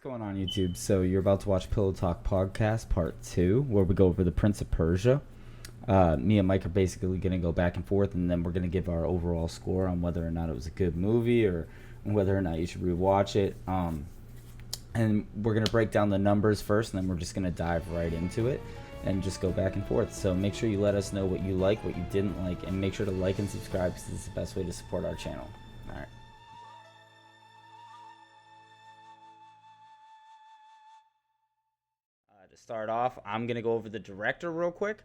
going on YouTube? So you're about to watch Pillowtalk podcast part 2, where we go over the Prince of Persia. Me and Mike are basically going to go back and forth, and then we're going to give our overall score on whether or not it was a good movie or whether or not you should rewatch it. And we're going to break down the numbers first, and then we're just going to dive right into it and just go back and forth. So make sure you let us know what you like, what you didn't like, and make sure to like and subscribe because it's the best way to support our channel. All right. To start off, I'm going to go over the director real quick.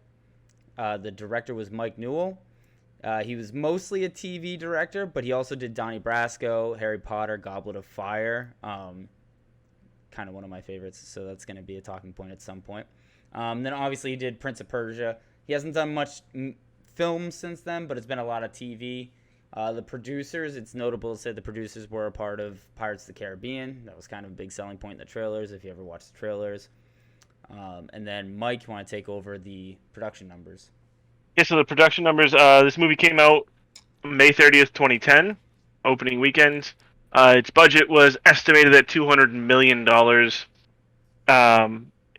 The director was Mike Newell. He was mostly a TV director, but he also did Donnie Brasco, Harry Potter, Goblet of Fire. Kind of one of my favorites, so that's going to be a talking point at some point. Then obviously he did Prince of Persia. He hasn't done much film since then, but it's been a lot of TV. The producers, it's notable to say the producers were a part of Pirates of the Caribbean. That was kind of a big selling point in the trailers, if you ever watched the trailers. And then, Mike, you want to take over the production numbers? Yeah, so the production numbers, this movie came out May 30th, 2010, opening weekend. Its budget was estimated at $200 million.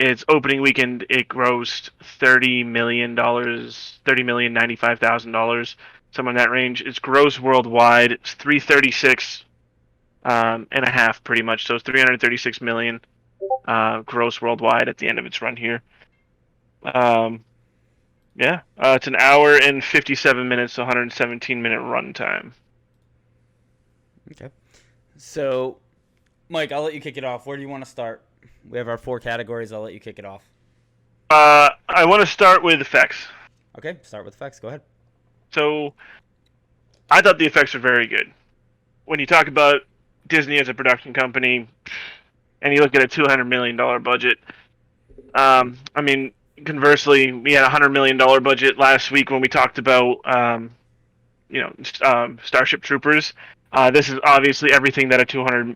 Its opening weekend, it grossed $30 million, $30,095,000, somewhere in that range. Its gross worldwide, it's 336 and a half, pretty much. So it's 336 million gross worldwide at the end of its run here. It's an hour and 57 minutes, 117-minute runtime. Okay. So, Mike, I'll let you kick it off. Where do you want to start? We have our 4 categories. I'll let you kick it off. I want to start with effects. Okay, start with effects. Go ahead. So, I thought the effects were very good. When you talk about Disney as a production company, and you look at a $200 million budget, conversely, we had a $100 million budget last week when we talked about, Starship Troopers. This is obviously everything that a $200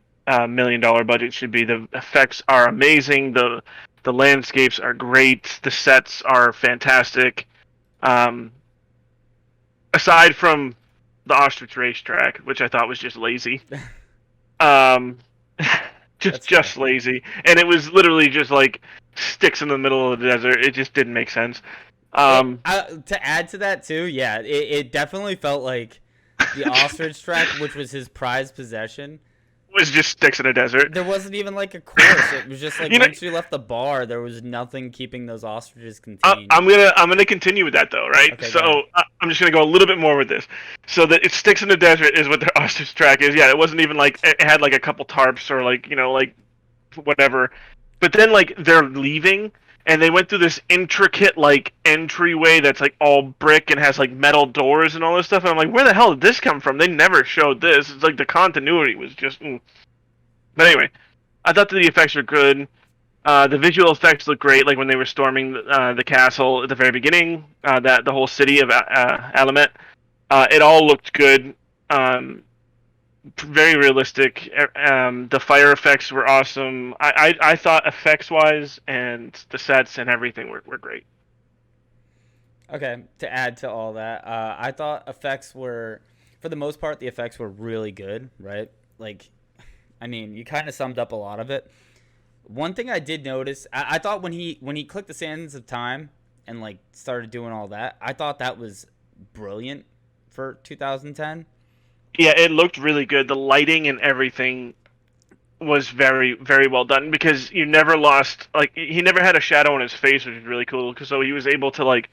million budget should be. The effects are amazing. The landscapes are great. The sets are fantastic. Aside from the ostrich racetrack, which I thought was just lazy. Just lazy. And it was literally just like sticks in the middle of the desert. It just didn't make sense. To add to that too, yeah, it definitely felt like the ostrich track, which was his prized possession, was just sticks in a desert. There wasn't even like a course. It was just like once you left the bar, there was nothing keeping those ostriches contained. I'm gonna continue with that though, right? Okay, so I'm just gonna go a little bit more with this. So that it sticks in the desert is what the ostrich track is. Yeah, it wasn't even like it had like a couple tarps or like like whatever. But then like they're leaving and they went through this intricate like entryway that's like all brick and has like metal doors and all this stuff. And I'm like, where the hell did this come from? They never showed this. It's like the continuity was just. But anyway, I thought that the effects were good. The visual effects look great, like when they were storming the castle at the very beginning. The whole city of Alamet. It all looked good. Very realistic. The fire effects were awesome. I thought effects-wise and the sets and everything were great. Okay, to add to all that, I thought effects were, for the most part, the effects were really good, right? Like, I mean, you kind of summed up a lot of it. One thing I did notice, I thought when he clicked the Sands of Time and like started doing all that, I thought that was brilliant for 2010. Yeah, it looked really good. The lighting and everything was very, very well done because you never lost, like, he never had a shadow on his face, which is really cool. So he was able to, like,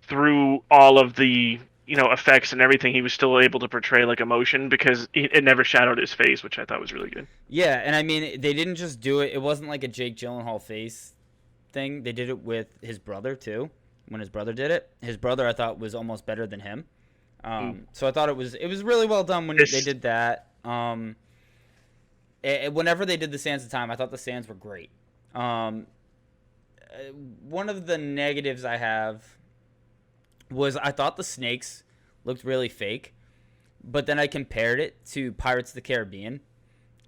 through all of the, effects and everything, he was still able to portray, like, emotion because it never shadowed his face, which I thought was really good. Yeah, and I mean, they didn't just do it. It wasn't like a Jake Gyllenhaal face thing. They did it with his brother, too, when his brother did it. His brother, I thought, was almost better than him. So I thought it was really well done when they did that. Whenever they did the Sands of Time, I thought the sands were great. One of the negatives I have was I thought the snakes looked really fake, but then I compared it to Pirates of the Caribbean,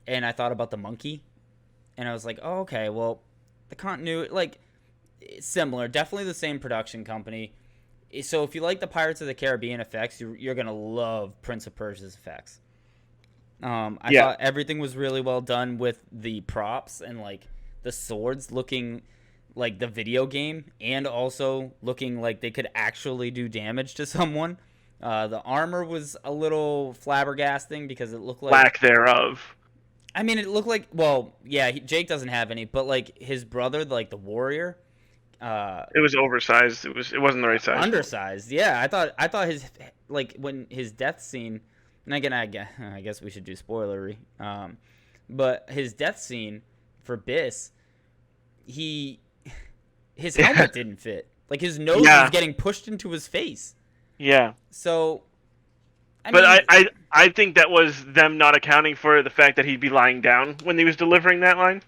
and I thought about the monkey, and I was like, oh, okay, well, the continuity, like, similar, definitely the same production company. So if you like the Pirates of the Caribbean effects, you're going to love Prince of Persia's effects. I thought everything was really well done with the props and like the swords looking like the video game and also looking like they could actually do damage to someone. The armor was a little flabbergasting because it looked like lack thereof. I mean, it looked like, well, yeah, Jake doesn't have any, but like his brother, like the warrior, it was oversized. It wasn't the right size. Undersized. Yeah, I thought his like when his death scene, and again, I guess we should do spoilery. But his death scene for Biss, his helmet didn't fit. Like his nose was getting pushed into his face. Yeah. So, I think that was them not accounting for the fact that he'd be lying down when he was delivering that line.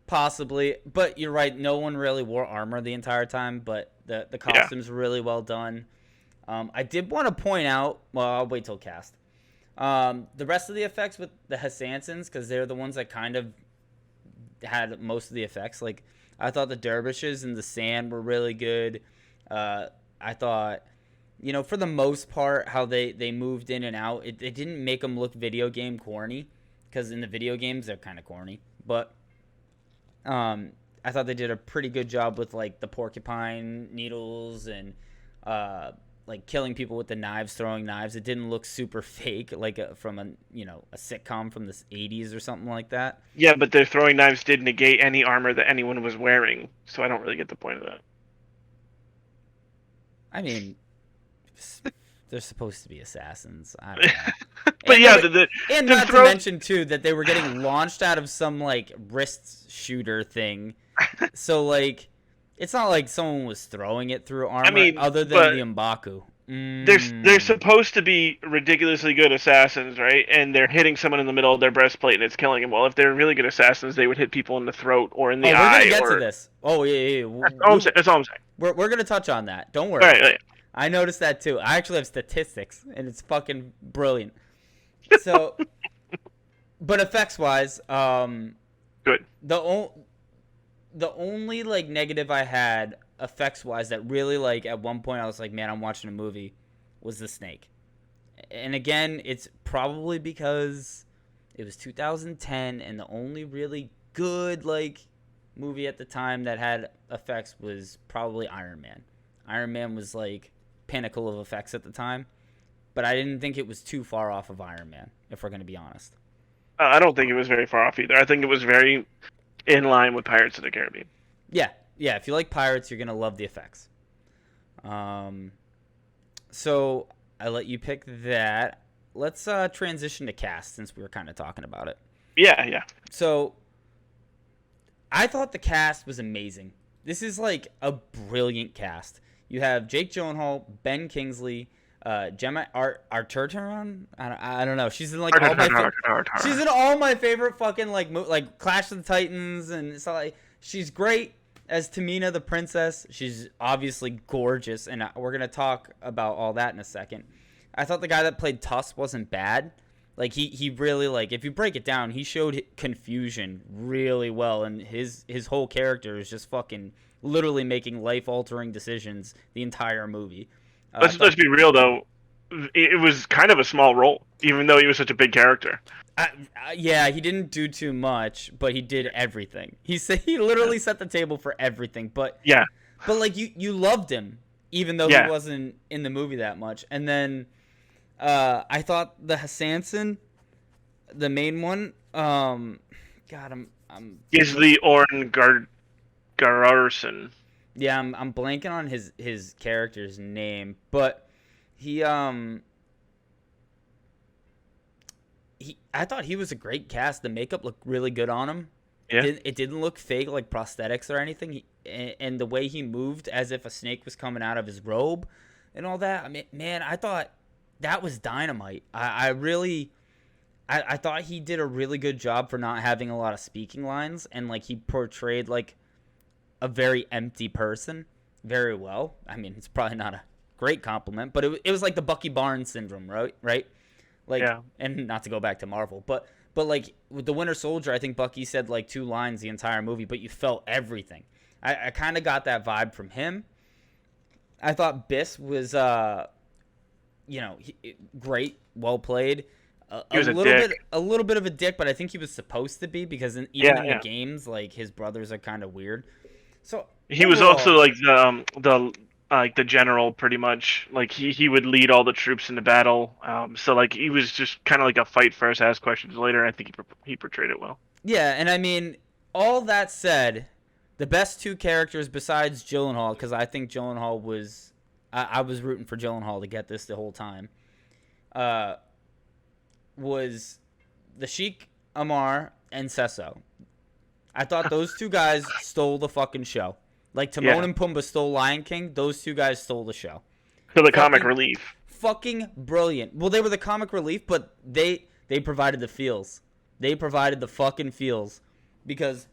Possibly, but you're right. No one really wore armor the entire time, but the costumes were really well done. I did want to point out. Well, I'll wait till cast. The rest of the effects with the Hassansins, because they're the ones that kind of had most of the effects. Like I thought the dervishes in the sand were really good. I thought, for the most part, how they moved in and out, it didn't make them look video game corny, because in the video games they're kind of corny, but. I thought they did a pretty good job with like the porcupine needles and like killing people with the knives, throwing knives. It didn't look super fake, like from a sitcom from the 80s or something like that. Yeah, but their throwing knives did negate any armor that anyone was wearing, so I don't really get the point of that. I mean, they're supposed to be assassins. I don't know. But and not to mention too that they were getting launched out of some like wrist shooter thing. So like, it's not like someone was throwing it through armor, other than the M'Baku. They're supposed to be ridiculously good assassins, right? And they're hitting someone in the middle of their breastplate and it's killing them. Well, if they're really good assassins, they would hit people in the throat or in the eye. We're gonna get to this. Oh yeah. That's all I'm saying. We're gonna touch on that. Don't worry. All right. I noticed that too. I actually have statistics, and it's fucking brilliant. So, but effects-wise, good. The only like negative I had effects-wise that really like at one point I was like, man, I'm watching a movie, was the snake. And again, it's probably because it was 2010, and the only really good like movie at the time that had effects was probably Iron Man. Iron Man was like pinnacle of effects at the time, but I didn't think it was too far off of Iron Man, if we're going to be honest. I don't think it was very far off either. I think it was very in line with Pirates of the Caribbean. Yeah. If you like pirates, you're going to love the effects. So I let you pick that. Let's transition to cast, since we were kind of talking about it. Yeah. So I thought the cast was amazing. This is like a brilliant cast. You have Jake Gyllenhaal, Ben Kingsley, Gemma Arterton. I don't know. She's in like she's in all my favorite fucking like Clash of the Titans, and it's like she's great as Tamina the princess. She's obviously gorgeous, and we're gonna talk about all that in a second. I thought the guy that played Tusk wasn't bad. Like he really, like, if you break it down, he showed confusion really well, and his whole character is just fucking literally making life-altering decisions the entire movie. Let's be real though, it was kind of a small role, even though he was such a big character. Yeah, he didn't do too much, but he did everything. He literally set the table for everything. But yeah, but like you loved him, even though he wasn't in the movie that much. And then I thought the Hassanson, the main one, God, I'm Gisli Orn Gararson. Yeah, I'm blanking on his character's name, but I thought he was a great cast. The makeup looked really good on him. Yeah. It didn't look fake, like prosthetics or anything. And the way he moved as if a snake was coming out of his robe and all that. I mean, man, I thought that was dynamite. I thought he did a really good job for not having a lot of speaking lines, and like he portrayed like a very empty person very well. I mean, it's probably not a great compliment, but it was like the Bucky Barnes syndrome, right? Like, yeah. And not to go back to Marvel, but like with the Winter Soldier, I think Bucky said like 2 lines the entire movie, but you felt everything. I kind of got that vibe from him. I thought Biss was, great, well played. He was a dick. A little bit of a dick, but I think he was supposed to be because even in the games, like his brothers are kind of weird. So he was also like the general, pretty much. Like he would lead all the troops into battle. So like he was just kind of like a fight first, ask questions later. I think he portrayed it well. Yeah, and I mean, all that said, the best two characters besides Gyllenhaal, because I think Gyllenhaal was, I was rooting for Gyllenhaal to get this the whole time. Was the Sheik Amar and Sesso. I thought those two guys stole the fucking show. Like Timon and Pumbaa stole Lion King, those two guys stole the show. For the comic relief. Fucking brilliant. Well, they were the comic relief, but they provided the feels. They provided the fucking feels. Because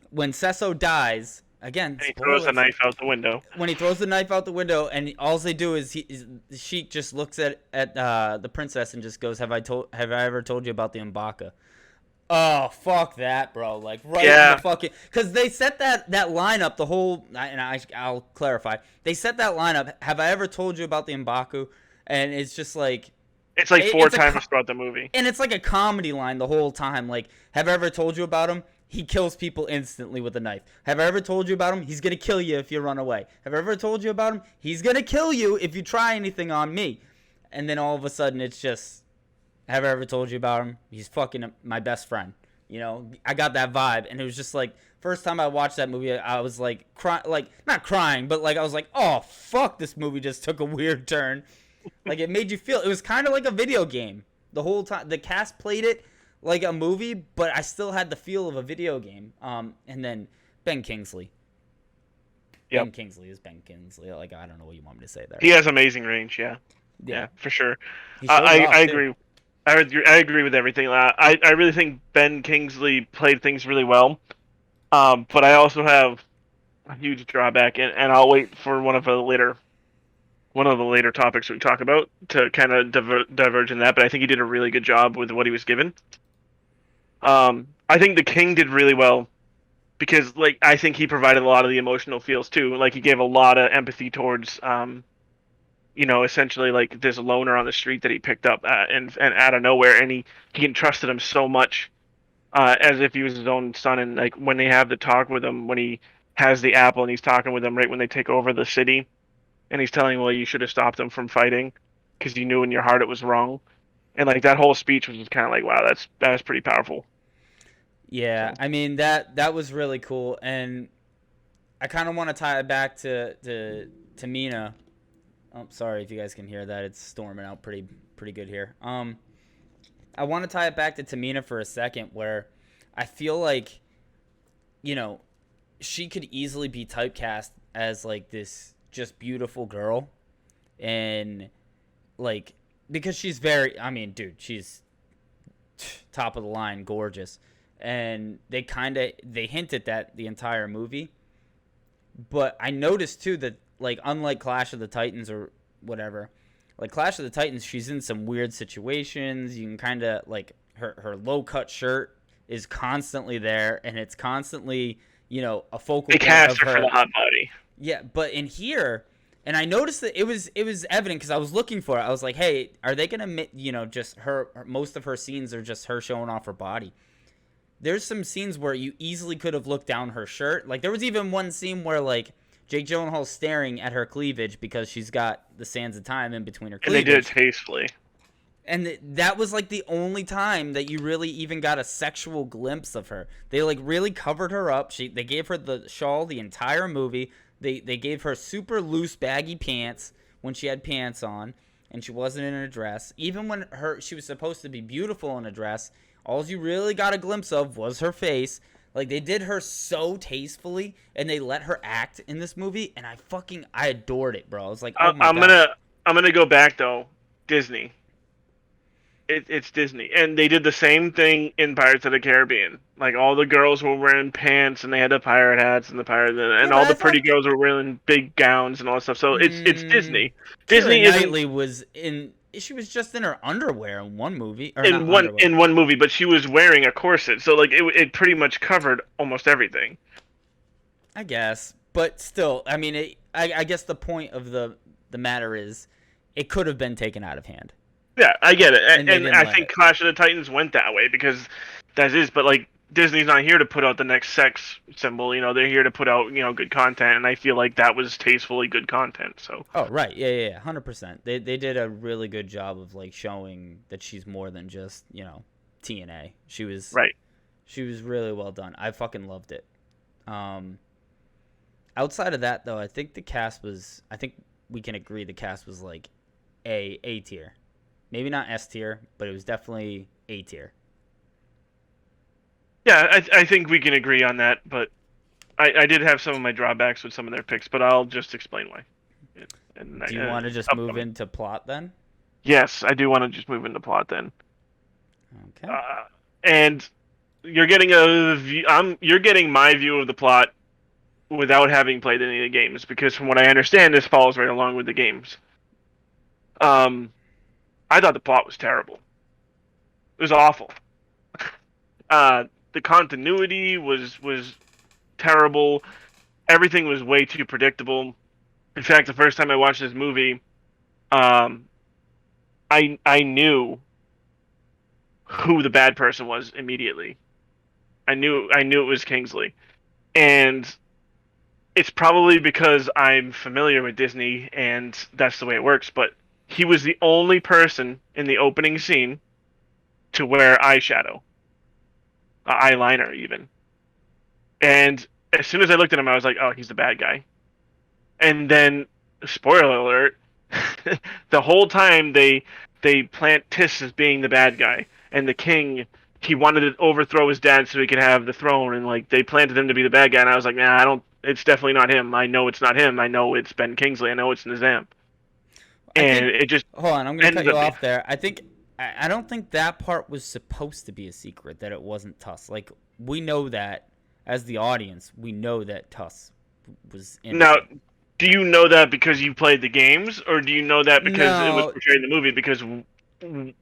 when Sesso dies, again, and he throws the knife out the window. When he throws the knife out the window, and all they do is the Sheik just looks at the princess and just goes, "Have I ever told you about the M'Baka?" Oh, fuck that, bro! Like in the fucking, because they set that lineup the whole, and I'll clarify. They set that lineup. Have I ever told you about the M'Baku? And it's just like. It's like four times throughout the movie. And it's like a comedy line the whole time. Like, have I ever told you about him? He kills people instantly with a knife. Have I ever told you about him? He's going to kill you if you run away. Have I ever told you about him? He's going to kill you if you try anything on me. And then all of a sudden it's just, have I ever told you about him? He's fucking my best friend. You know, I got that vibe. And it was just like, first time I watched that movie, I was like, not crying, but like, I was like, oh, fuck, this movie just took a weird turn. Like, it made you feel, it was kind of like a video game the whole time. The cast played it like a movie, but I still had the feel of a video game. And then Ben Kingsley. Yep. Ben Kingsley is Ben Kingsley. Like, I don't know what you want me to say there. He has amazing range, yeah, for sure. I agree. I agree with everything. I really think Ben Kingsley played things really well. But I also have a huge drawback, and I'll wait for one of the later topics we talk about to kind of diverge in that. But I think he did a really good job with what he was given. I think the King did really well because, like, I think he provided a lot of the emotional feels too. Like, he gave a lot of empathy towards, essentially like this loner on the street that he picked up and out of nowhere, and he entrusted him so much, as if he was his own son. And like when they have the talk with him, when he has the apple and he's talking with him right when they take over the city, and he's telling him, well, you should have stopped him from fighting because you knew in your heart it was wrong. And like that whole speech was just kind of like, wow, that was pretty powerful. Yeah, I mean that was really cool, and I kind of want to tie it back to Mina. Oh, sorry if you guys can hear that. It's storming out pretty good here. I want to tie it back to Tamina for a second, where I feel like, she could easily be typecast as like this just beautiful girl, and like, because she's she's top of the line gorgeous, and they hint at that the entire movie. But I noticed too that, like, unlike Clash of the Titans or whatever, like Clash of the Titans, she's in some weird situations. You can kind of like her low cut shirt is constantly there, and it's constantly a focal point of her. They cast her for the hot body. Yeah, but in here, and I noticed that it was evident because I was looking for it. I was like, hey, are they gonna just her? Most of her scenes are just her showing off her body. There's some scenes where you easily could have looked down her shirt. Like, there was even one scene where, like, Jake Gyllenhaal's staring at her cleavage because she's got the sands of time in between her cleavage. And they did it tastefully. And that was, like, the only time that you really even got a sexual glimpse of her. They, like, really covered her up. They gave her the shawl the entire movie. They gave her super loose, baggy pants when she had pants on, and she wasn't in a dress. Even when she was supposed to be beautiful in a dress, all you really got a glimpse of was her face. Like, they did her so tastefully, and they let her act in this movie, and I adored it, bro. I was like, oh my God. I'm gonna go back though. Disney. It's Disney, and they did the same thing in Pirates of the Caribbean. Like, all the girls were wearing pants, and they had the pirate hats and all the pretty girls were wearing big gowns and all that stuff. So it's Disney. Disney Knightley was in. She was just in her underwear in one movie. Or in one movie, but she was wearing a corset, so like it pretty much covered almost everything. I guess, but still, I mean, I guess the point of the matter is, it could have been taken out of hand. Yeah, I get it, and they and didn't I let think it. Clash of the Titans went that way because that is. But like Disney's not here to put out the next sex symbol. You know, they're here to put out good content, and I feel like that was tastefully good content. So Oh right, yeah, 100%. They did a really good job of like showing that she's more than just TNA. right, She was really well done. I fucking loved it. Um, Outside of that though, I think the cast was. I think we can agree the cast was like A tier. Maybe not S tier, but it was definitely A tier. yeah, I think we can agree on that. But I did have some of my drawbacks with some of their picks, but I'll just explain why. And Do you want to just move upcoming. into plot then? Yes, I do want to just move into plot then. Okay. And you're getting a view, you're getting my view of the plot without having played any of the games because from what I understand, this follows right along with the games. Um, I thought the plot was terrible. It was awful. The continuity was terrible. Everything was way too predictable. In fact, the first time I watched this movie, um, I knew who the bad person was immediately. I knew it was Kingsley, and it's probably because I'm familiar with Disney and that's the way it works. But he was the only person in the opening scene to wear eyeshadow, eyeliner even. And as soon as I looked at him, I was like, "Oh, he's the bad guy." And then, spoiler alert, the whole time they plant Tiss as being the bad guy, and the king he wanted to overthrow his dad so he could have the throne, and like they planted him to be the bad guy, and I was like, nah, I don't. It's definitely not him. I know it's not him. I know it's Ben Kingsley. I know it's Nizam, I and think. it just Hold on, I'm gonna cut ended you up being off there. I don't think that part was supposed to be a secret that it wasn't Tuss. Like we know that as the audience, we know that Tuss was now. innocent. Do you know that because you played the games, or do you know that because it was No, portrayed in the movie? Because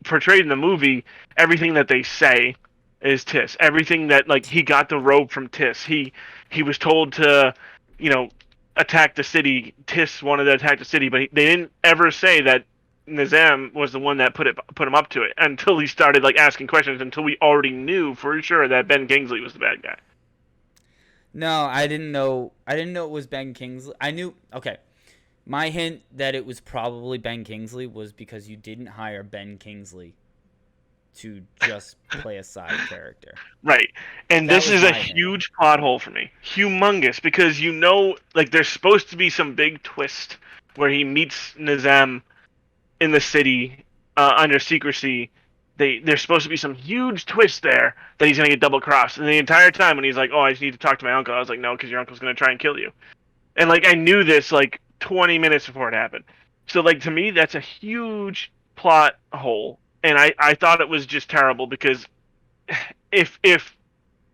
portrayed in the movie, everything that they say is Tiss. Everything that like he got the robe from Tiss. He was told to, you know, attack the city. Tiss wanted to attack the city, but they didn't ever say that Nizam was the one that put him up to it until he started like asking questions. Until we already knew for sure that Ben Kingsley was the bad guy. no, I didn't know. I didn't know it was Ben Kingsley. I knew. Okay, my hint that it was probably Ben Kingsley was because you didn't hire Ben Kingsley to just play a side character. Right. And That this was is a my hint. huge plot hole for me. Humongous. Because like, there's supposed to be some big twist where he meets Nizam in the city under secrecy. There's supposed to be some huge twist there that he's going to get double crossed. And the entire time when he's like, oh, I just need to talk to my uncle, I was like, no, because your uncle's going to try and kill you. And, like, I knew this, like, 20 minutes before it happened. So, like, to me, that's a huge plot hole. And I thought it was just terrible because if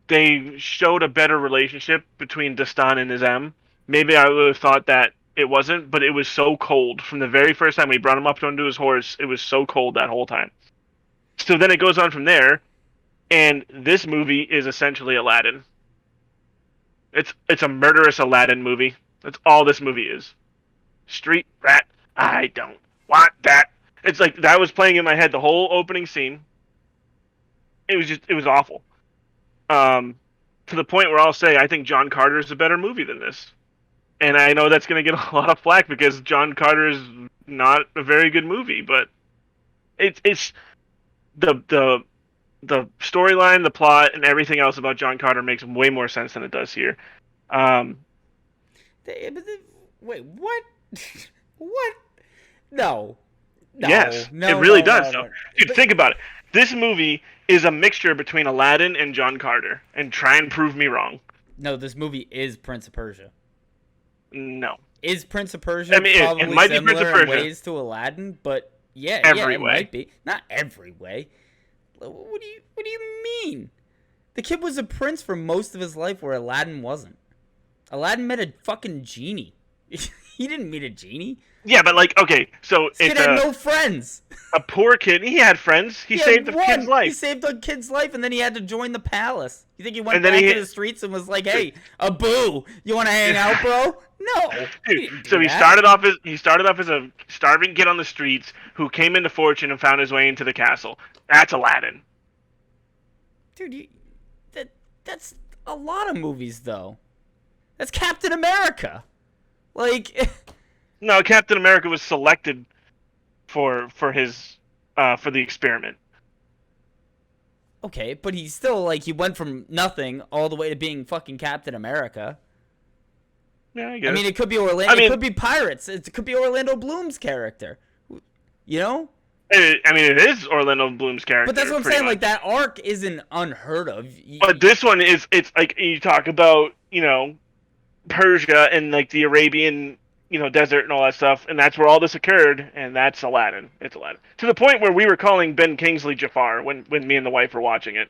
they showed a better relationship between Destan and Nizam, maybe I would have thought that it wasn't, but it was so cold from the very first time we brought him up onto his horse. It was so cold that whole time. So then it goes on from there, and this movie is essentially Aladdin. It's a murderous Aladdin movie. That's all this movie is. Street rat. I don't want that. It's like that was playing in my head the whole opening scene. It was awful. Um, to the point where I'll say I think John Carter is a better movie than this. And I know that's going to get a lot of flack because John Carter is not a very good movie, but it's the the storyline, the plot, and everything else about John Carter makes way more sense than it does here. Um, Wait, what? What? No, yes, it no, really no, does. no, So, no. dude, But think about it. This movie is a mixture between Aladdin and John Carter, and try and prove me wrong. no, this movie is Prince of Persia. No, Is Prince of I Persia mean it probably might be Prince of similar in Persia ways to Aladdin? But yeah, every it way. might be. Not every way. What do you mean? The kid was a prince for most of his life, where Aladdin wasn't. Aladdin met a fucking genie. He didn't meet a genie. Yeah, but like, okay, so This kid had no friends. A poor kid. He had friends. He saved the kid's life. He saved the kid's life, and then he had to join the palace. You think he went And then back to the streets and was like, "Hey, Abu, you want to hang out, bro?" No. Dude, so he started off as a starving kid on the streets who came into fortune and found his way into the castle. That's Aladdin. Dude, that's a lot of movies though. That's Captain America. Like No, Captain America was selected for the experiment. Okay, but he's still like he went from nothing all the way to being fucking Captain America. Yeah, I guess. I mean, it could be Orlando. It could be Pirates. It could be Orlando Bloom's character. You know? It is Orlando Bloom's character. But that's what I'm saying. Much. Like that arc isn't unheard of. But this one is. It's like you talk about, Persia and like the Arabian, desert and all that stuff, and that's where all this occurred, and that's Aladdin. It's Aladdin. To the point where we were calling Ben Kingsley Jafar when me and the wife were watching it.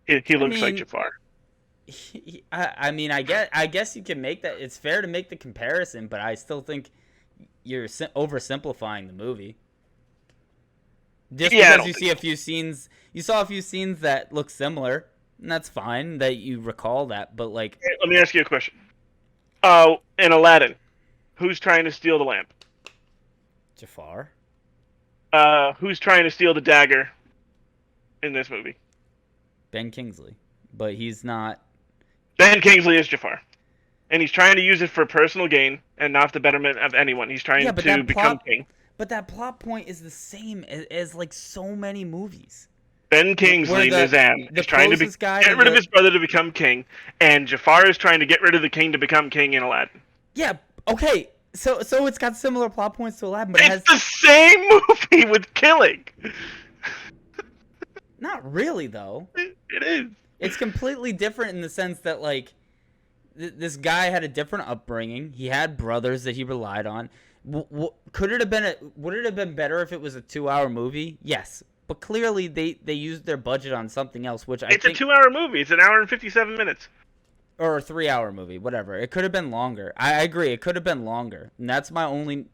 He looks like Jafar. I guess you can make that. It's fair to make the comparison, but I still think you're oversimplifying the movie. Just because you see a few scenes, you saw a few scenes that look similar, and that's fine that you recall that. But like, let me ask you a question. In Aladdin, who's trying to steal the lamp? Jafar. Who's trying to steal the dagger in this movie? Ben Kingsley, but he's not. Ben Kingsley is Jafar, and he's trying to use it for personal gain and not the betterment of anyone. He's trying to become king. But that plot point is the same as like so many movies. Ben Kingsley, Nizam, is trying to get rid of his brother to become king, and Jafar is trying to get rid of the king to become king in Aladdin. Yeah, okay. So it's got similar plot points to Aladdin, but it's the same movie with killing. Not really, though. It is. It's completely different in the sense that, like, this guy had a different upbringing. He had brothers that he relied on. Would it have been better if it was a 2-hour movie? Yes. But clearly they used their budget on something else, which it's a 2-hour movie. It's an hour and 57 minutes. Or a 3-hour movie, whatever. It could have been longer. I agree. It could have been longer. And that's my only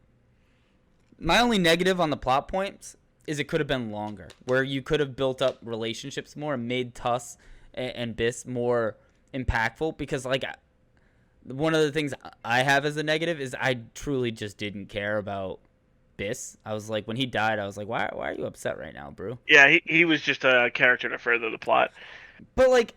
negative on the plot points is it could have been longer, where you could have built up relationships more and made Tuss and Biss more impactful. Because, like, one of the things I have as a negative is I truly just didn't care about Biss. I was like, when he died, I was like, why are you upset right now, bro? Yeah, he was just a character to further the plot. But, like,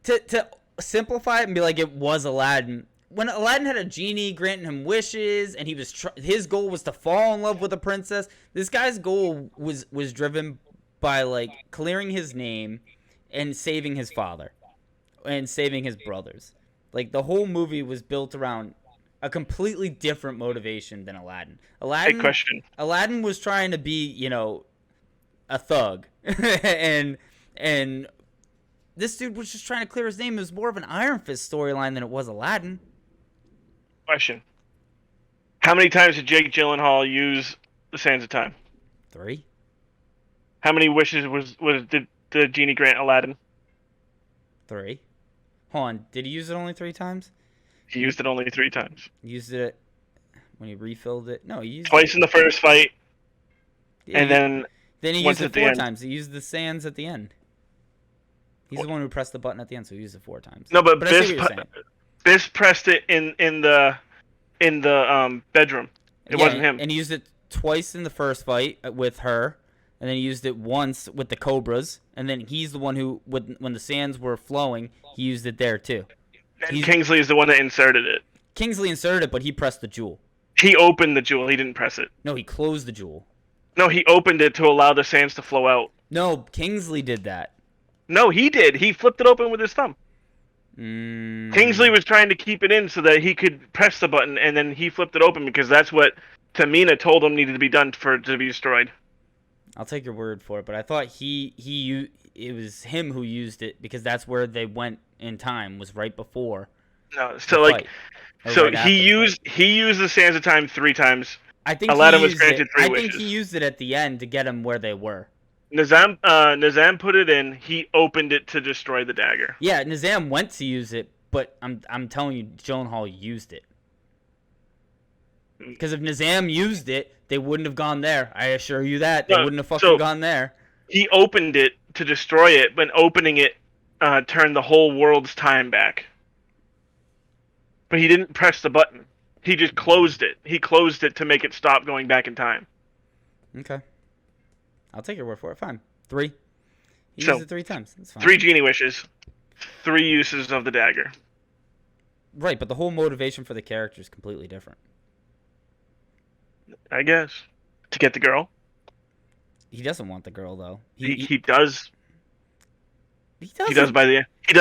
to simplify it and be like it was Aladdin, when Aladdin had a genie granting him wishes and he was his goal was to fall in love with a princess, this guy's goal was driven by like clearing his name and saving his father and saving his brothers. Like the whole movie was built around a completely different motivation than Aladdin. Good question. Aladdin was trying to be, a thug and this dude was just trying to clear his name. It was more of an Iron Fist storyline than it was Aladdin. Question. How many times did Jake Gyllenhaal use the Sands of Time? 3. How many wishes did the genie grant Aladdin? 3. Hold on. Did he use it only 3 times? He used it only 3 times. He used it when he refilled it? No, he used twice it. In the first fight. Yeah, and then he used it 4 times. He used the sands at the end. He's the one who pressed the button at the end, so he used it 4 times. No, but Biss pressed it in the bedroom. It wasn't him. And he used it twice in the first fight with her, and then he used it once with the Cobras, and then he's the one who, when the sands were flowing, he used it there too. And Kingsley is the one that inserted it. Kingsley inserted it, but he pressed the jewel. He opened the jewel. He didn't press it. No, he closed the jewel. No, he opened it to allow the sands to flow out. No, Kingsley did that. No, he did. He flipped it open with his thumb. Kingsley was trying to keep it in so that he could press the button, and then he flipped it open because that's what Tamina told him needed to be done for it to be destroyed. I'll take your word for it, but I thought it was him who used it because that's where they went in time, was right before. No, so like, so right he used the Sands of Time 3 times. I think Aladdin was granted 3 wishes. I think he used it at the end to get him where they were. Nizam put it in. He opened it to destroy the dagger. Yeah, Nizam went to use it but I'm telling you, Gyllenhaal used it. Because if Nizam used it, they wouldn't have gone there. I assure you that. They wouldn't have fucking gone there. He opened it to destroy it, but opening it turned the whole world's time back. But he didn't press the button. He just closed it. He closed it to make it stop going back in time. Okay. I'll take your word for it. Fine. 3. He So, used it 3 times. That's fine. 3 genie wishes. 3 uses of the dagger. Right, but the whole motivation for the character is completely different. I guess. To get the girl. He doesn't want the girl, though. He does. He doesn't. He does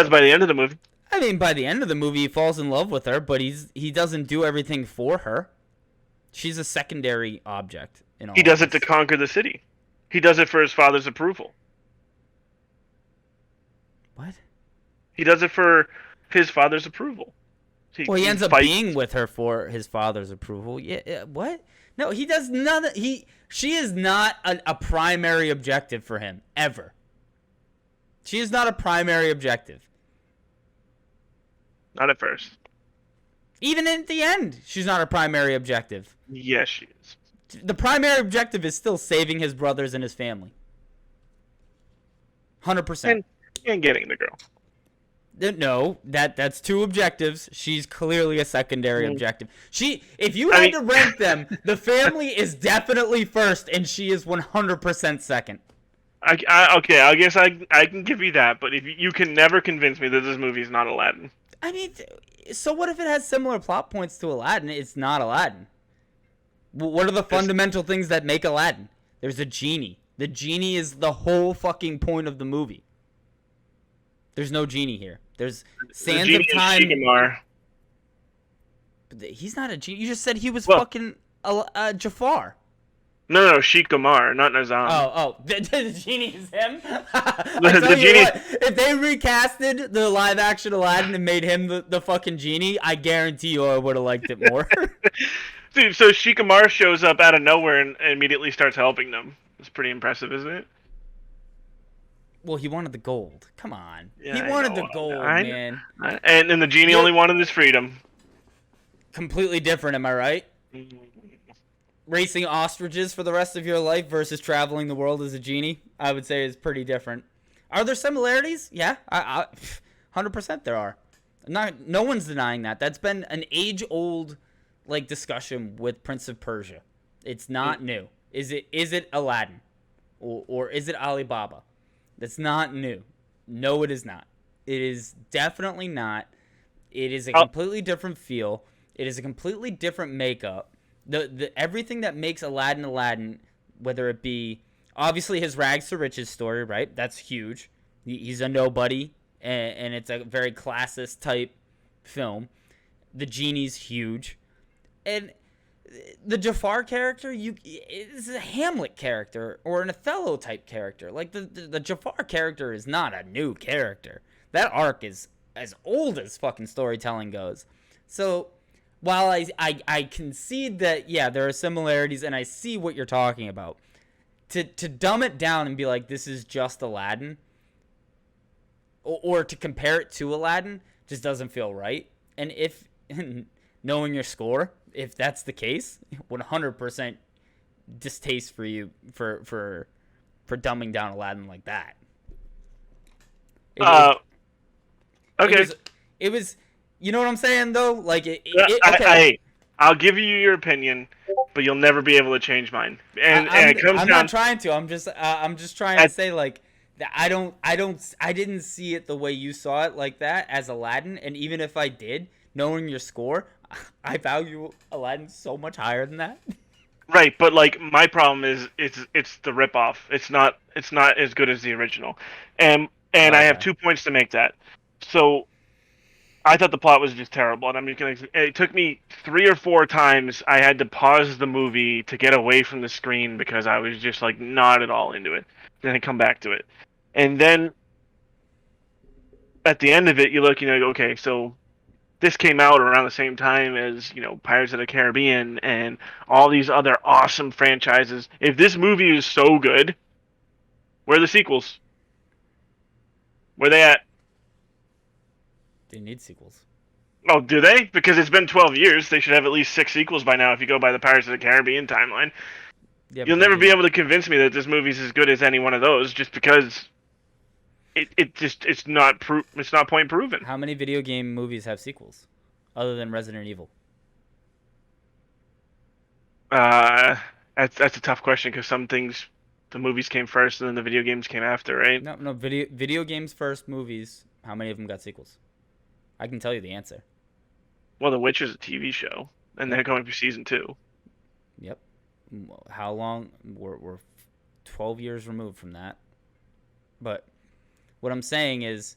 by the end of the movie. I mean, by the end of the movie, he falls in love with her, but he doesn't do everything for her. She's a secondary object. He does it to conquer the city. He does it for his father's approval. What? He does it for his father's approval. He ends up being with her for his father's approval. Yeah. What? No, he does nothing. She is not a primary objective for him ever. She is not a primary objective. Not at first. Even at the end, she's not a primary objective. Yes, she is. The primary objective is still saving his brothers and his family. 100%. And getting the girl. No, that's 2 objectives. She's clearly a secondary objective. If you had to rank them, the family is definitely first, and she is 100% second. Okay, I guess I can give you that, but if you can never convince me that this movie is not Aladdin. I mean, so what if it has similar plot points to Aladdin? It's not Aladdin. What are the fundamental things that make Aladdin? There's a genie. The genie is the whole fucking point of the movie. There's no genie here. There's sands of time. He's not a genie. You just said he was fucking Jafar. No, Sheikh Umar, not Nizam. Oh, the genie is him? The genie. If they recasted the live action Aladdin and made him the fucking genie, I guarantee you I would have liked it more. Dude, so Sheikh Umar shows up out of nowhere and immediately starts helping them. It's pretty impressive, isn't it? Well, he wanted the gold. Come on. Yeah, he wanted the gold, man. And the genie only wanted his freedom. Completely different, am I right? Racing ostriches for the rest of your life versus traveling the world as a genie, I would say is pretty different. Are there similarities? Yeah, 100% there are. No one's denying that. That's been an age-old discussion with Prince of Persia. It's not new. Is it Aladdin? Or is it Alibaba? That's not new. No, it is not. It is definitely not. It is a completely different feel. It is a completely different makeup. The everything that makes Aladdin, whether it be obviously his rags to riches story, right? That's huge. He's a nobody, and it's a very classist type film. The genie's huge, and the Jafar character, is a Hamlet character or an Othello type character. Like the Jafar character is not a new character. That arc is as old as fucking storytelling goes. So while I concede that, yeah, there are similarities and I see what you're talking about, to dumb it down and be like, this is just Aladdin, or to compare it to Aladdin just doesn't feel right. And if, knowing your score, if that's the case, 100% distaste for you for dumbing down Aladdin like that. Okay. It was, you know what I'm saying though? Okay. I'll give you your opinion, but you'll never be able to change mine. And I'm not trying to. I'm just trying to say that I didn't see it the way you saw it like that as Aladdin, and even if I did, knowing your score, I value Aladdin so much higher than that. Right, but my problem is it's the ripoff. It's not as good as the original, and okay. I have 2 points to make that. So I thought the plot was just terrible, and it took me 3 or 4 times. I had to pause the movie to get away from the screen because I was just not at all into it. Then I come back to it, and then at the end of it, you look, okay, so this came out around the same time as, Pirates of the Caribbean and all these other awesome franchises. If this movie is so good, where are the sequels? Where are they at? They need sequels. Oh, do they? Because it's been 12 years. They should have at least 6 sequels by now if you go by the Pirates of the Caribbean timeline. Yeah, You'll never be able to convince me that this movie's as good as any one of those just because it's not point proven. How many video game movies have sequels other than Resident Evil? That's a tough question because some things, the movies came first and then the video games came after, right? No. Video games first, movies. How many of them got sequels? I can tell you the answer. Well, The Witcher's a TV show, and they're going for season 2. Yep. How long? We're 12 years removed from that. But what I'm saying is,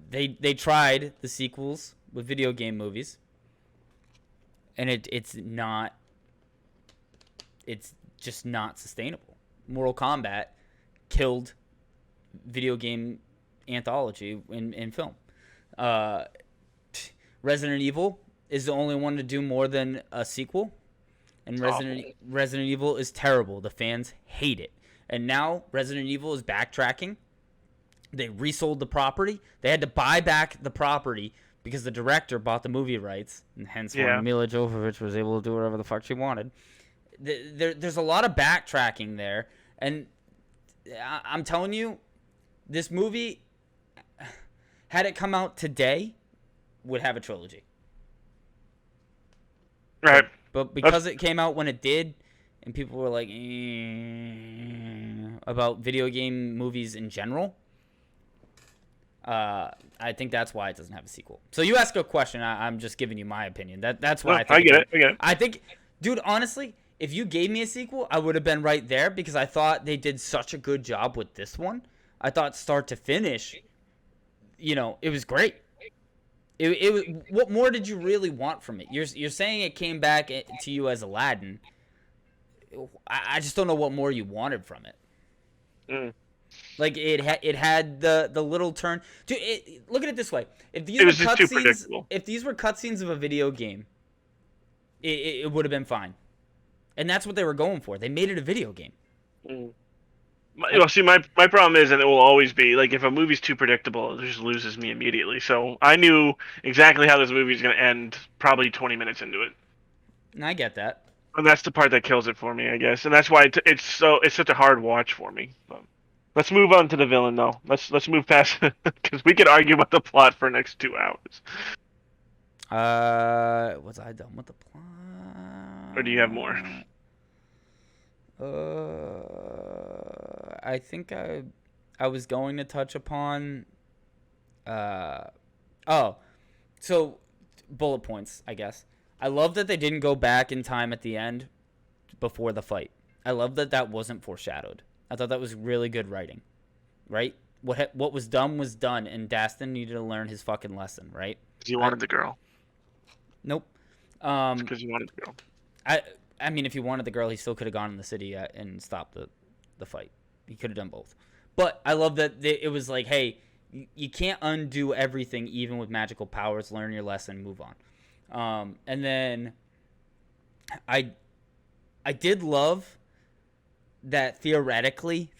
they tried the sequels with video game movies, and it's just not sustainable. Mortal Kombat killed video game anthology in film. Resident Evil is the only one to do more than a sequel, and Resident Evil is terrible. The fans hate it, and now Resident Evil is backtracking. They resold the property. They had to buy back the property because the director bought the movie rights, and hence why Mila Jovovich was able to do whatever the fuck she wanted. There's a lot of backtracking there, and I'm telling you, this movie, had it come out today, would have a trilogy. Right. But because it came out when it did, and people were like, about video game movies in general, I think that's why it doesn't have a sequel. So you ask a question, I'm just giving you my opinion. That's why I get it. I think, dude, honestly, if you gave me a sequel, I would have been right there because I thought they did such a good job with this one. I thought start to finish, it was great. What more did you really want from it? You're saying it came back to you as Aladdin. I just don't know what more you wanted from it. Mm. Like it had the little turn. Dude, look at it this way: if these were cutscenes of a video game, it would have been fine. And that's what they were going for. They made it a video game. Mm. Well, see, my problem is, and it will always be, like, if a movie's too predictable, it just loses me immediately. So I knew exactly how this movie was going to end probably 20 minutes into it. And I get that. And that's the part that kills it for me, I guess. And that's why it's such a hard watch for me. But let's move on to the villain, though. Let's move past, because we could argue about the plot for the next 2 hours. Was I done with the plot? Or do you have more? I think I was going to touch upon so bullet points, I guess. I love that they didn't go back in time at the end before the fight. I love that wasn't foreshadowed. I thought that was really good writing. Right? What was done, and Dastan needed to learn his fucking lesson, right? Because you wanted the girl. Nope. Because you wanted the girl. I mean, if he wanted the girl, he still could have gone in the city and stopped the fight. He could have done both. But I love that it was like, hey, you can't undo everything, even with magical powers. Learn your lesson, move on. And then I did love that theoretically,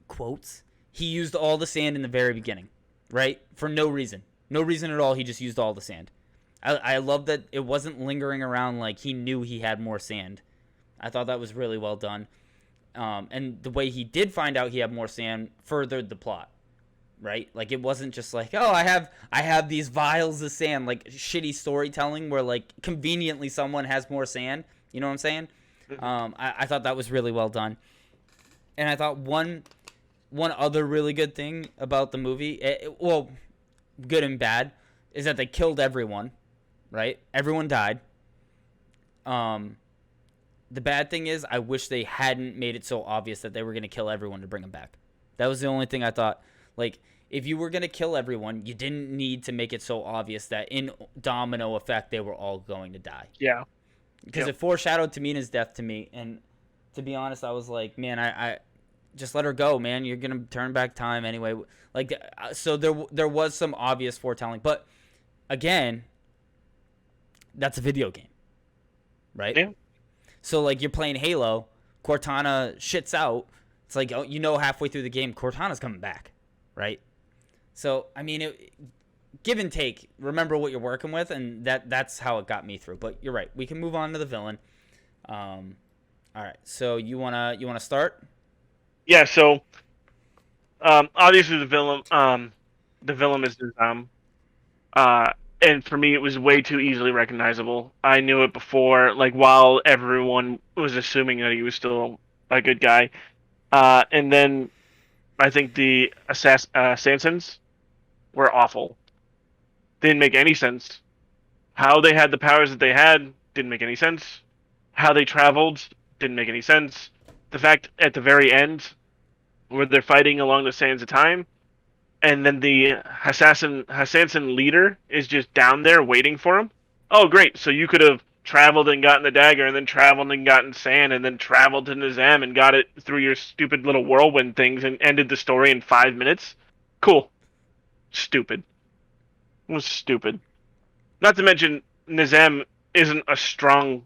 quotes, he used all the sand in the very beginning, right? For no reason. No reason at all, he just used all the sand. I love that it wasn't lingering around like he knew he had more sand. I thought that was really well done. And the way he did find out he had more sand furthered the plot, right? Like it wasn't just like, oh, I have these vials of sand, like shitty storytelling where like conveniently someone has more sand. You know what I'm saying? I thought that was really well done. And I thought one other really good thing about the movie, well, good and bad, is that they killed everyone. Right? Everyone died. The bad thing is, I wish they hadn't made it so obvious that they were going to kill everyone to bring them back. That was the only thing I thought. Like, if you were going to kill everyone, you didn't need to make it so obvious that in domino effect, they were all going to die. Yeah. Because it foreshadowed Tamina's death to me. And to be honest, I was like, man, I just let her go, man. You're going to turn back time anyway. Like, so there was some obvious foretelling. But, again, that's a video game, right? Yeah. So, like, you're playing Halo, Cortana shits out. It's like, halfway through the game, Cortana's coming back, right? So, I mean, give and take. Remember what you're working with, and that's how it got me through. But you're right. We can move on to the villain. All right. So you wanna start? Yeah. So obviously the villain is Nizam. And for me, it was way too easily recognizable. I knew it before, like while everyone was assuming that he was still a good guy. And then I think the assassins were awful. Didn't make any sense. How they had the powers that they had didn't make any sense. How they traveled didn't make any sense. The fact at the very end where they're fighting along the sands of time, and then the assassin leader is just down there waiting for him. Oh, great! So you could have traveled and gotten the dagger, and then traveled and gotten sand, and then traveled to Nizam and got it through your stupid little whirlwind things, and ended the story in 5 minutes. Cool. Stupid. It was stupid. Not to mention, Nizam isn't a strong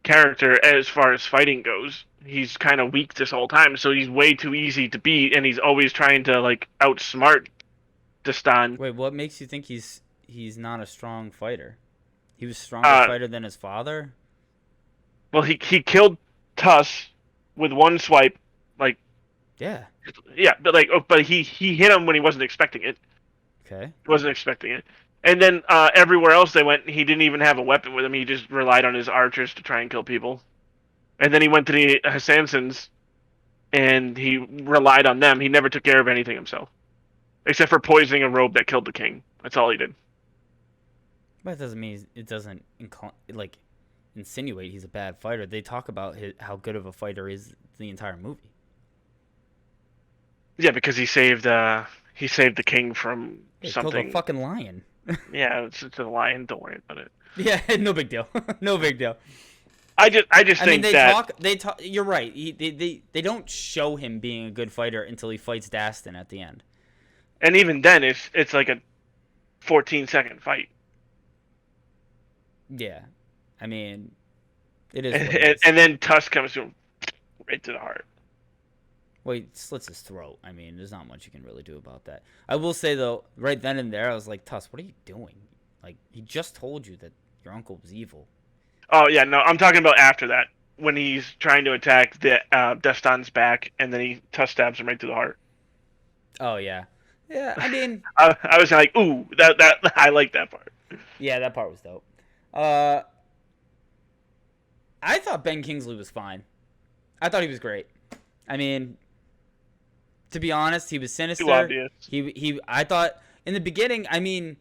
character as far as fighting goes. He's kind of weak this whole time, so he's way too easy to beat, and he's always trying to like outsmart Destan. Wait, what makes you think he's not a strong fighter? He was a stronger fighter than his father? Well, he killed Tuss with one swipe, like yeah, but he hit him when he wasn't expecting it. Okay, he wasn't expecting it, and then everywhere else they went, he didn't even have a weapon with him. He just relied on his archers to try and kill people, and then he went to the assassins, and he relied on them. He never took care of anything himself, except for poisoning a robe that killed the king. That's all he did. But it doesn't mean it doesn't insinuate he's a bad fighter. They talk about how good of a fighter is the entire movie. Yeah, because he saved the king from something. Killed a fucking lion. Yeah, it's a lion. Don't worry about it. Yeah, no big deal. No big deal. I just think they talk. You're right. They don't show him being a good fighter until he fights Dastan at the end. And even then, it's like a 14-second fight. Yeah, I mean, it is. And then Tuss comes to him right to the heart. Wait, slits his throat. I mean, there's not much you can really do about that. I will say though, right then and there, I was like, Tuss, what are you doing? Like, he just told you that your uncle was evil. Oh yeah, no, I'm talking about after that when he's trying to attack the Destan's back, and then Tuss stabs him right to the heart. Oh yeah, yeah. I mean, I was like, ooh, that I like that part. Yeah, that part was dope. I thought Ben Kingsley was fine. I thought he was great. I mean, to be honest, he was sinister. Too obvious. I thought in the beginning. I mean,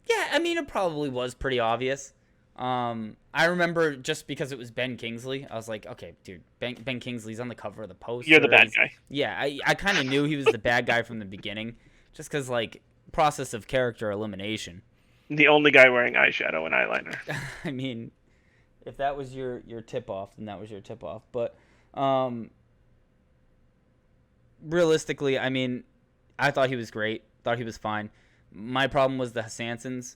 yeah. I mean, it probably was pretty obvious. I remember just because it was Ben Kingsley, I was like, okay, dude, Ben Kingsley's on the cover of the poster. You're the bad guy. Yeah, I kind of knew he was the bad guy from the beginning, just because like process of character elimination. The only guy wearing eyeshadow and eyeliner. I mean, if that was your tip off, then that was your tip off. But realistically, I mean, I thought he was great. Thought he was fine. My problem was the Assassins.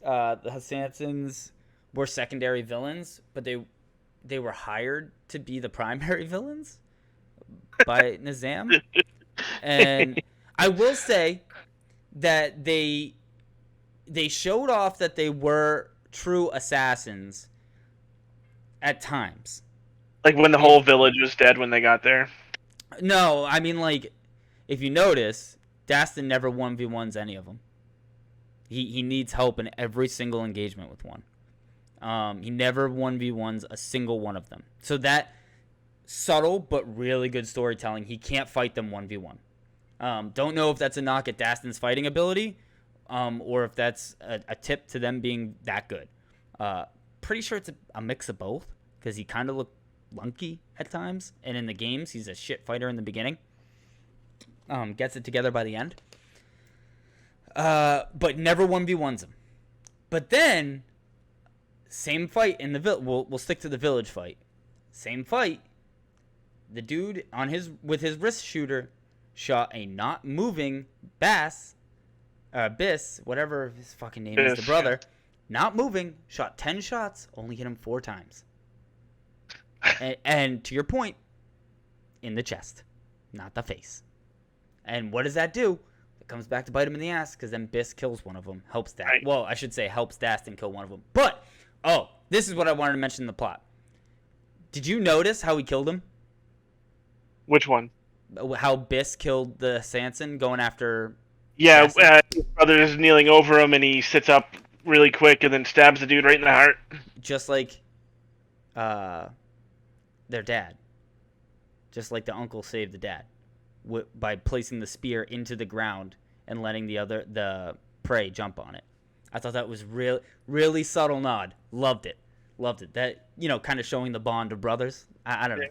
The Assassins were secondary villains, but they were hired to be the primary villains by Nizam. And I will say that they showed off that they were true assassins at times. Like when the whole village was dead when they got there? No, I mean, like, if you notice, Dastan never 1v1s any of them. He needs help in every single engagement with one. He never 1v1s a single one of them. So that subtle but really good storytelling, he can't fight them 1v1. Don't know if that's a knock at Dastan's fighting ability, or if that's a tip to them being that good. Pretty sure it's a mix of both, because he kind of looked lunky at times, and in the games, he's a shit fighter in the beginning. Gets it together by the end. But never 1v1s him. But then, same fight in the village. We'll stick to the village fight. Same fight. The dude with his wrist shooter shot a not moving Biss, whatever his fucking name is, the brother, not moving, shot 10 shots, only hit him 4 times. And to your point, in the chest, not the face. And what does that do? it comes back to bite him in the ass because then Biss kills one of them. Helps Dast. Right. Well, I should say helps Dastan kill one of them. But, this is what I wanted to mention in the plot. Did you notice how he killed him? Which one? How Biss killed the Sanson going after... Yeah, his brother is kneeling over him, and he sits up really quick and then stabs the dude right in the heart. Just like their dad. Just like the uncle saved the dad. By placing the spear into the ground and letting the prey jump on it. I thought that was really subtle nod. Loved it. That, kind of showing the bond of brothers. I don't know.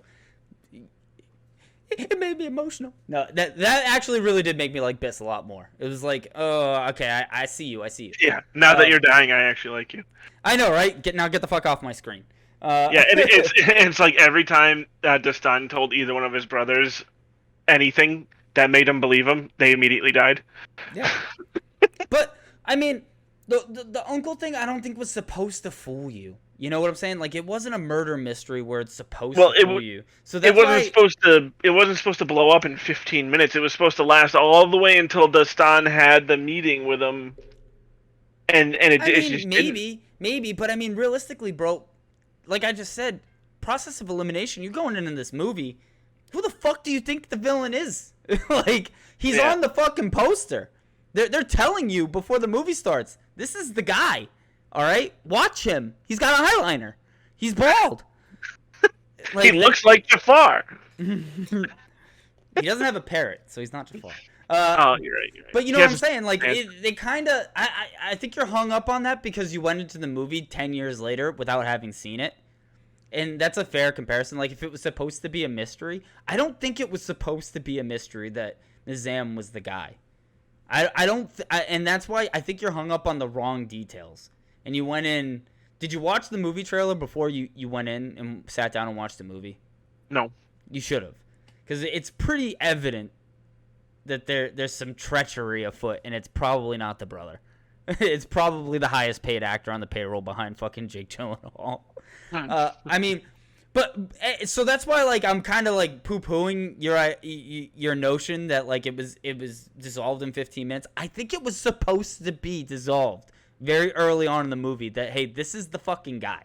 It made me emotional. No, that actually really did make me like Biss a lot more. It was like, oh, okay, I see you. Yeah, now that you're dying, I actually like you. I know, right? Get the fuck off my screen. Yeah, it's like every time Dastan told either one of his brothers anything that made him believe him, they immediately died. Yeah. But, I mean, the uncle thing I don't think was supposed to fool you. You know what I'm saying? Like, it wasn't a murder mystery where it's supposed to fool you. So that's it wasn't supposed to blow up in 15 minutes. It was supposed to last all the way until Dastan had the meeting with him. And it just maybe, but I mean, realistically, bro, like I just said, process of elimination, you're going into this movie, who the fuck do you think the villain is? Like, he's on the fucking poster. They're telling you before the movie starts, this is the guy. All right? Watch him. He's got a eyeliner. He's bald. Like, he looks like Jafar. He doesn't have a parrot, so he's not Jafar. You're right. But you know what I'm saying? Like, they kind of... I think you're hung up on that because you went into the movie 10 years later without having seen it. And that's a fair comparison. Like, if it was supposed to be a mystery, I don't think it was supposed to be a mystery that Nizam was the guy. And that's why I think you're hung up on the wrong details. And you went in... Did you watch the movie trailer before you went in and sat down and watched the movie? No. You should have. Because it's pretty evident that there's some treachery afoot, and it's probably not the brother. It's probably the highest paid actor on the payroll behind fucking Jake Gyllenhaal. I mean... But so that's why, like, I'm kind of like poo-pooing your notion that like it was dissolved in 15 minutes. I think it was supposed to be dissolved very early on in the movie. That hey, this is the fucking guy,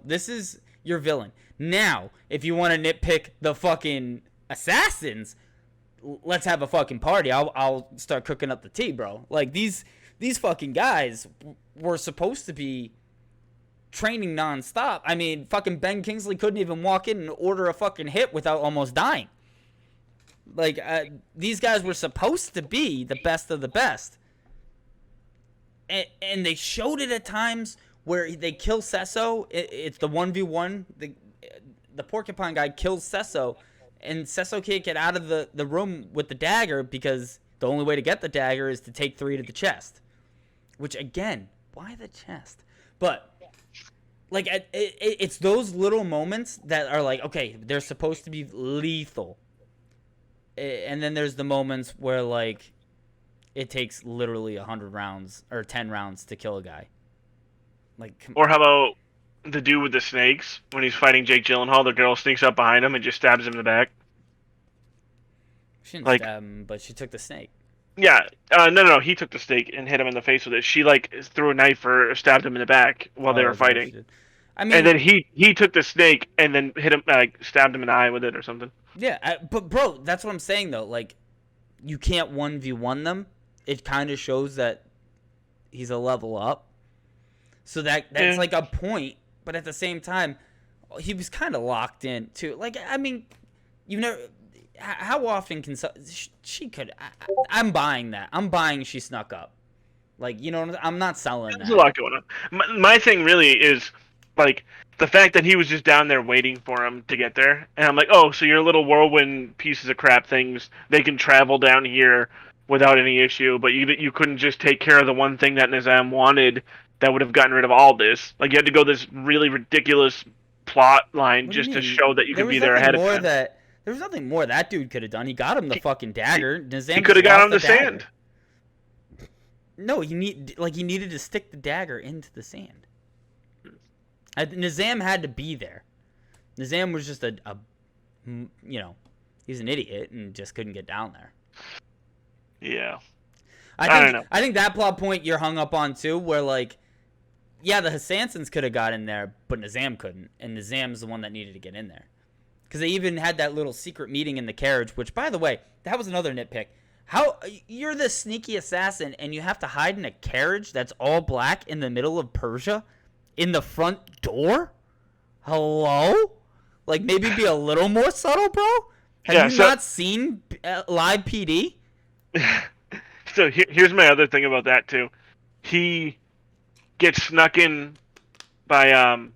this is your villain. Now, if you want to nitpick the fucking assassins, let's have a fucking party. I'll start cooking up the tea, bro. Like these fucking guys were supposed to be training nonstop. I mean, fucking Ben Kingsley couldn't even walk in and order a fucking hit without almost dying. Like, these guys were supposed to be the best of the best. And they showed it at times where they kill Sesso. It's the 1v1. The porcupine guy kills Sesso, and Sesso can't get out of the room with the dagger because the only way to get the dagger is to take 3 to the chest. Which, again, why the chest? But... like, it's those little moments that are like, okay, they're supposed to be lethal. And then there's the moments where, like, it takes literally 100 rounds or 10 rounds to kill a guy. Like, or how about the dude with the snakes? When he's fighting Jake Gyllenhaal, the girl sneaks up behind him and just stabs him in the back. She didn't stab him, but she took the snake. Yeah, no, he took the snake and hit him in the face with it. She, like, threw a knife or stabbed him in the back while they were fighting. I mean, and then he took the snake and then hit him, like, stabbed him in the eye with it or something. Yeah, but, bro, that's what I'm saying, though. Like, you can't 1v1 them. It kind of shows that he's a level up. So that's like a point, but at the same time, he was kind of locked in, too. Like, I mean, you've never... How often can she could? I'm buying that. I'm buying she snuck up. Like, I'm not selling that. There's a lot going on. My thing really is, like, the fact that he was just down there waiting for him to get there. And I'm like, oh, so your little whirlwind pieces of crap things, they can travel down here without any issue, but you couldn't just take care of the one thing that Nizam wanted that would have gotten rid of all this. Like, you had to go this really ridiculous plot line just to show that you could be there ahead of time. There was nothing more that dude could have done. He got him the fucking dagger. Nizam he could have got him the sand. No, he needed to stick the dagger into the sand. Nizam had to be there. Nizam was just he's an idiot and just couldn't get down there. Yeah. I don't know. think that plot point you're hung up on too, where like, yeah, the Hassansons could have got in there, but Nizam couldn't, and Nizam's the one that needed to get in there. Because they even had that little secret meeting in the carriage, which, by the way, that was another nitpick. How you're the sneaky assassin and you have to hide in a carriage that's all black in the middle of Persia, in the front door? Hello? Like, maybe be a little more subtle, bro? Have you not seen Live PD? So here's my other thing about that too. He gets snuck in by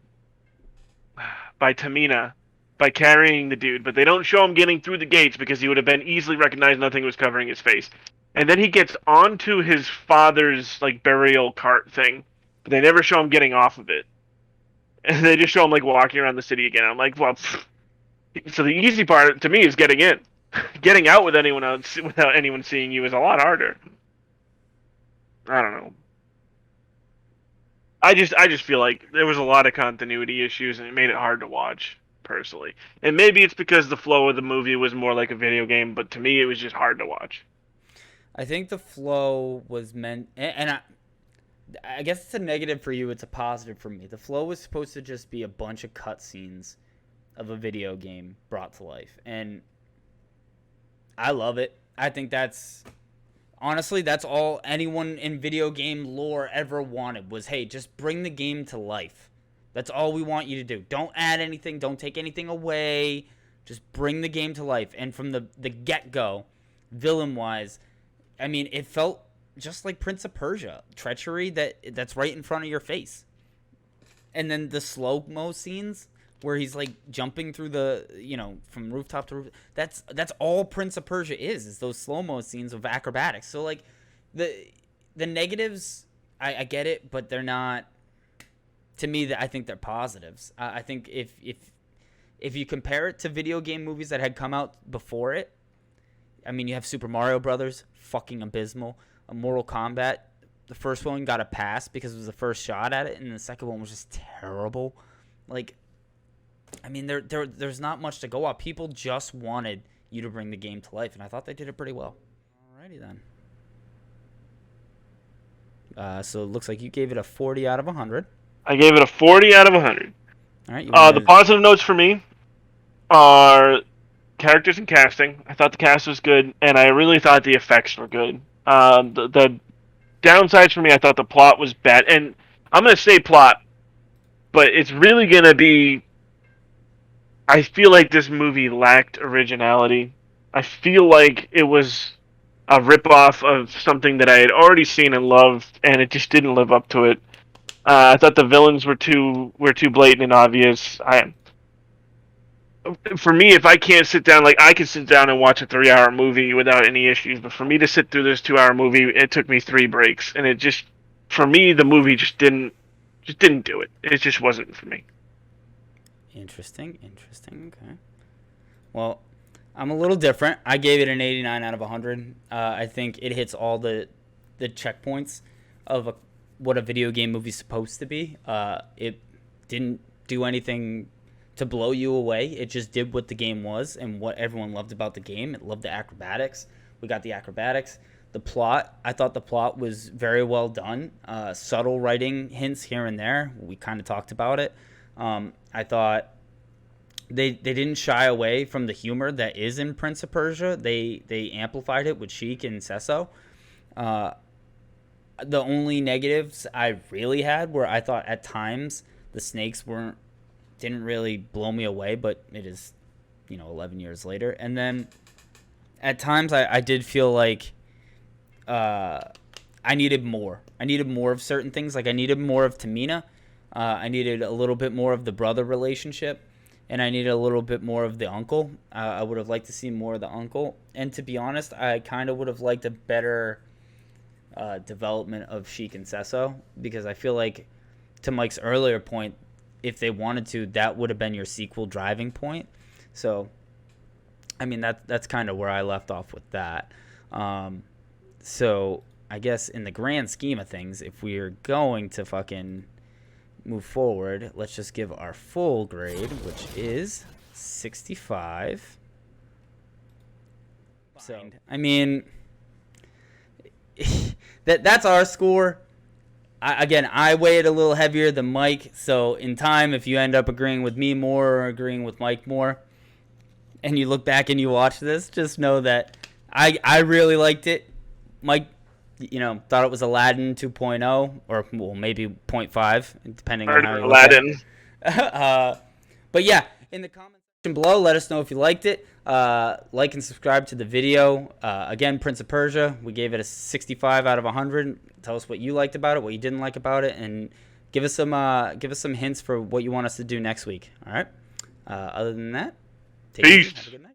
Tamina by carrying the dude, but they don't show him getting through the gates because he would have been easily recognized. Nothing was covering his face, and then he gets onto his father's like burial cart thing, but they never show him getting off of it, and they just show him like walking around the city again. I'm like, well, so the easy part to me is getting in. Getting out with anyone else without anyone seeing you is a lot harder. I don't know. I just feel like there was a lot of continuity issues and it made it hard to watch personally. And maybe it's because the flow of the movie was more like a video game, but to me it was just hard to watch. I think the flow was meant, and I guess it's a negative for you. It's a positive for me. The flow was supposed to just be a bunch of cutscenes of a video game brought to life, and I love it. I think honestly, that's all anyone in video game lore ever wanted was, hey, just bring the game to life. That's all we want you to do. Don't add anything. Don't take anything away. Just bring the game to life. And from the get-go, villain-wise, I mean, it felt just like Prince of Persia. Treachery that's right in front of your face. And then the slow-mo scenes where he's like jumping through from rooftop to roof. That's all Prince of Persia is those slow-mo scenes of acrobatics. So like the negatives, I get it, but they're not, to me, I think they're positives. I think if you compare it to video game movies that had come out before it, I mean, you have Super Mario Brothers, fucking abysmal. Mortal Kombat, the first one got a pass because it was the first shot at it, and the second one was just terrible. Like, I mean, there's not much to go off. People just wanted you to bring the game to life, and I thought they did it pretty well. Alrighty then. So it looks like you gave it a 40 out of 100. I gave it a 40 out of 100. All right. The positive notes for me are characters and casting. I thought the cast was good, and I really thought the effects were good. The downsides for me, I thought the plot was bad, and I'm gonna say plot, but it's really gonna be. I feel like this movie lacked originality. I feel like it was a ripoff of something that I had already seen and loved, and it just didn't live up to it. I thought the villains were too blatant and obvious. For me, if I can't sit down, like I can sit down and watch a 3-hour movie without any issues, but for me to sit through this 2-hour movie, it took me 3 breaks, and it just, for me, the movie just didn't do it. It just wasn't for me. Interesting. Okay. Well, I'm a little different. I gave it an 89 out of 100. I think it hits all the checkpoints of what a video game movie's supposed to be. It didn't do anything to blow you away. It just did what the game was and what everyone loved about the game. It loved the acrobatics. We got the acrobatics. The plot, I thought the plot was very well done. Subtle writing hints here and there. We kind of talked about it. I thought they didn't shy away from the humor that is in Prince of Persia. They amplified it with Sheik and Sesso. The only negatives I really had were I thought at times the snakes didn't really blow me away, but it is, 11 years later. And then at times I did feel like I needed more. I needed more of certain things. Like I needed more of Tamina. I needed a little bit more of the brother relationship, and I needed a little bit more of the uncle. I would have liked to see more of the uncle. And to be honest, I kind of would have liked a better development of Sheik and Sesso, because I feel like, to Mike's earlier point, if they wanted to, that would have been your sequel driving point. So, I mean, that's kind of where I left off with that. So, I guess in the grand scheme of things, if we're going to fucking move forward, let's just give our full grade, which is 65. So, I mean, that's our score. Again, I weigh it a little heavier than Mike, so in time, if you end up agreeing with me more or agreeing with Mike more, and you look back and you watch this, just know that I really liked it. Mike, thought it was Aladdin 2.0, or well, maybe 0.5, depending on how you look at it. But yeah, in the comments section below, let us know if you liked it. Like and subscribe to the video. Again, Prince of Persia, we gave it a 65 out of 100. Tell us what you liked about it, what you didn't like about it, and give us some hints for what you want us to do next week. All right. Other than that, take it easy. Have a good night.